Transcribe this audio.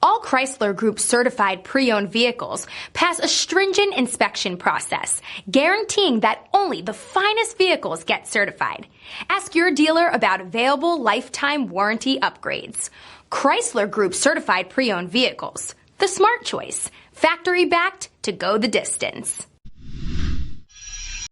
All Chrysler Group certified pre-owned vehicles pass a stringent inspection process, guaranteeing that only the finest vehicles get certified. Ask your dealer about available lifetime warranty upgrades. Chrysler Group certified pre-owned vehicles. The smart choice. Factory backed to go the distance.